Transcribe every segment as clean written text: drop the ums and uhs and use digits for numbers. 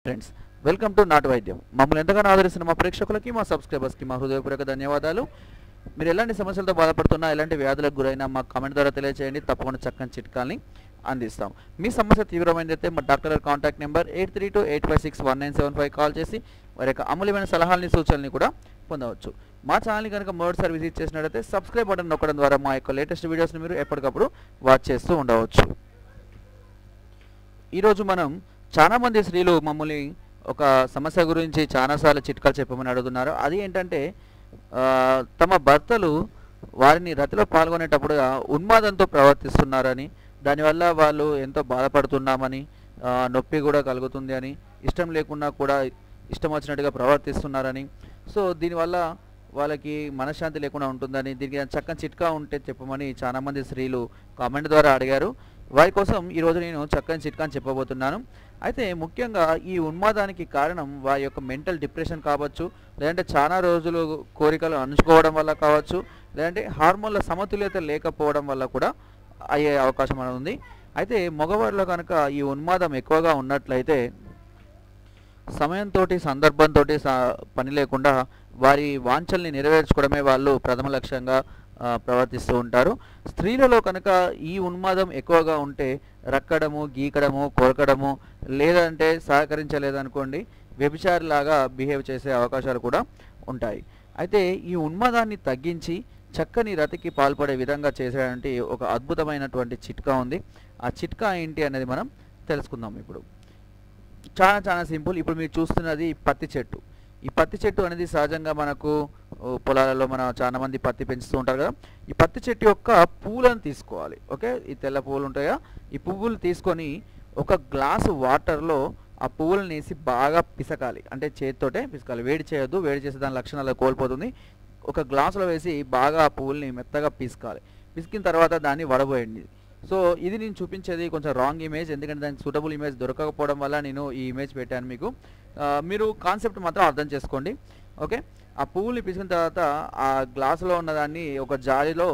Friends, welcome to నాటు వైద్యం. మమ్మల్ని ఎంతగానో ఆదరిస్తున్న మా ప్రేక్షకులకి, మా సబ్స్క్రైబర్స్కి మా హృదయపూర్వక ధన్యవాదాలు. మీరు ఎలాంటి సమస్యలతో బాధపడుతున్నా, ఎలాంటి వ్యాధులకు గురైనా మా కామెంట్ ద్వారా తెలియజేయండి. తప్పకుండా చక్కని చిట్కాల్ని అందిస్తాం. మీ సమస్య తీవ్రమైనదైతే మా డాక్టర్ గారి కాంటాక్ట్ నెంబర్ 8328561975 కాల్ చేసి వారి యొక్క అమూల్యమైన సలహాలని, సూచనల్ని కూడా పొందవచ్చు. మా ఛానల్ని కనుక మొదటిసారి విజిట్ చేసినట్లయితే సబ్స్క్రైబ్ బటన్ నొక్కడం ద్వారా మా యొక్క లేటెస్ట్ వీడియోస్ని మీరు ఎప్పటికప్పుడు వాచ్ చేస్తూ ఉండవచ్చు. ఈరోజు మనం చాలామంది స్త్రీలు మమ్మల్ని ఒక సమస్య గురించి చాలాసార్లు చిట్కాలు చెప్పమని అడుగుతున్నారు. అది ఏంటంటే, తమ భర్తలు వారిని రతిలో పాల్గొనేటప్పుడుగా ఉన్మాదంతో ప్రవర్తిస్తున్నారని, దానివల్ల వాళ్ళు ఎంతో బాధపడుతున్నామని, నొప్పి కూడా కలుగుతుంది అని, ఇష్టం లేకున్నా కూడా ఇష్టం వచ్చినట్టుగా ప్రవర్తిస్తున్నారని, సో దీనివల్ల వాళ్ళకి మనశ్శాంతి లేకుండా ఉంటుందని, దీనికి చక్కని చిట్కా ఉంటే చెప్పమని చాలామంది స్త్రీలు కామెంట్ ద్వారా అడిగారు. వారి కోసం ఈరోజు నేను చక్కని చిట్కాని చెప్పబోతున్నాను. అయితే ముఖ్యంగా ఈ ఉన్మాదానికి కారణం వారి యొక్క మెంటల్ డిప్రెషన్ కావచ్చు, లేదంటే చాలా రోజులు కోరికలు అణుచుకోవడం వల్ల కావచ్చు, లేదంటే హార్మోన్ల సమతుల్యత లేకపోవడం వల్ల కూడా అయ్యే అవకాశం అనేది ఉంది. అయితే మగవారిలో కనుక ఈ ఉన్మాదం ఎక్కువగా ఉన్నట్లయితే సమయంతో, సందర్భంతో పని లేకుండా వారి వాంఛల్ని నెరవేర్చుకోవడమే వాళ్ళు ప్రథమ లక్ష్యంగా ప్రవర్తిస్తూ ఉంటారు. స్త్రీలలో కనుక ఈ ఉన్మాదం ఎక్కువగా ఉంటే రక్కడము, గీకడము, కొరకడము, లేదంటే సహకరించలేదనుకోండి వ్యభిచారిలాగా బిహేవ్ చేసే అవకాశాలు కూడా ఉంటాయి. అయితే ఈ ఉన్మాదాన్ని తగ్గించి చక్కని రతికి పాల్పడే విధంగా చేసేటువంటి ఒక అద్భుతమైనటువంటి చిట్కా ఉంది. ఆ చిట్కా ఏంటి అనేది మనం తెలుసుకుందాం. ఇప్పుడు చాలా సింపుల్. ఇప్పుడు మీరు చూస్తున్నది పత్తి చెట్టు. ఈ పత్తి చెట్టు అనేది సహజంగా మనకు పొలాలలో చాలామంది పత్తి పెంచుతూ ఉంటారు కదా. ఈ పత్తి చెట్టు యొక్క పువ్వులను తీసుకోవాలి. ఓకే, ఈ తెల్ల పువ్వులు ఉంటాయా, ఈ పువ్వులు తీసుకొని ఒక గ్లాసు వాటర్లో ఆ పువ్వులను వేసి బాగా పిసకాలి. అంటే చేతితోటే పిసకాలి, వేడి చేయొద్దు. వేడి చేస్తే దాని లక్షణాలు కోల్పోతుంది. ఒక గ్లాసులో వేసి బాగా ఆ పువ్వుల్ని మెత్తగా పిసకాలి. పిసికిన తర్వాత దాన్ని వడబోయండి. సో ఇది నేను చూపించేది కొంచెం రాంగ్ ఇమేజ్, ఎందుకంటే దానికి సూటబుల్ ఇమేజ్ దొరకకపోవడం వల్ల నేను ఈ ఇమేజ్ పెట్టాను మీకు. మీరు కాన్సెప్ట్ మాత్రం అర్థం చేసుకోండి. ఓకే, ఆ పువ్వుల్ని పిసికిన తర్వాత ఆ గ్లాసులో ఉన్నదాన్ని ఒక జాలిలో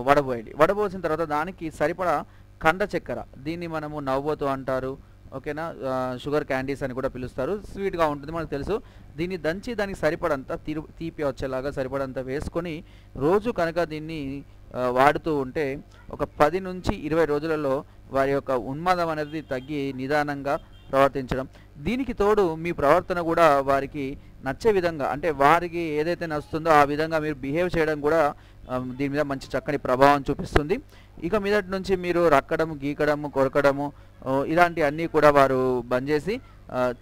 వడబోయండి. వడబోసిన తర్వాత దానికి సరిపడా కండ చక్కెర, దీన్ని మనము నవ్వోతు అంటారు, ఓకేనా, షుగర్ క్యాండీస్ అని కూడా పిలుస్తారు. స్వీట్గా ఉంటుంది మనకు తెలుసు. దీన్ని దంచి దానికి సరిపడంత తీపి వచ్చేలాగా సరిపడంత వేసుకొని రోజు కనుక దీన్ని వాడుతూ ఉంటే ఒక 10 నుంచి 20 రోజులలో వారి యొక్క ఉన్మాదం అనేది తగ్గి నిదానంగా ప్రవర్తించడం. దీనికి తోడు మీ ప్రవర్తన కూడా వారికి నచ్చే విధంగా, అంటే వారికి ఏదైతే నచ్చుతుందో ఆ విధంగా మీరు బిహేవ్ చేయడం కూడా దీని మీద మంచి చక్కని ప్రభావం చూపిస్తుంది. ఇక మీదటి నుంచి మీరు రక్కడము, గీకడము, కొరకడము ఇలాంటి అన్నీ కూడా వారు బంద్ చేసి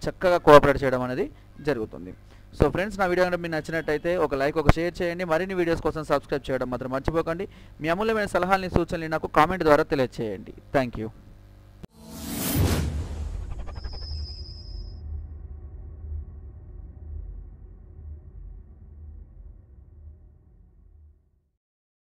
చక్కగా కోఆపరేట్ చేయడం అనేది జరుగుతుంది. సో ఫ్రెండ్స్, నా వీడియో కనుక మీకు నచ్చినట్టయితే ఒక లైక్, ఒక షేర్ చేయండి. మరిన్ని వీడియోస్ కోసం సబ్స్క్రైబ్ చేయడం మాత్రం మర్చిపోకండి. మీ అమూల్యమైన సలహాలని, సూచనలు నాకు కామెంట్ ద్వారా తెలియజేయండి. Thank you.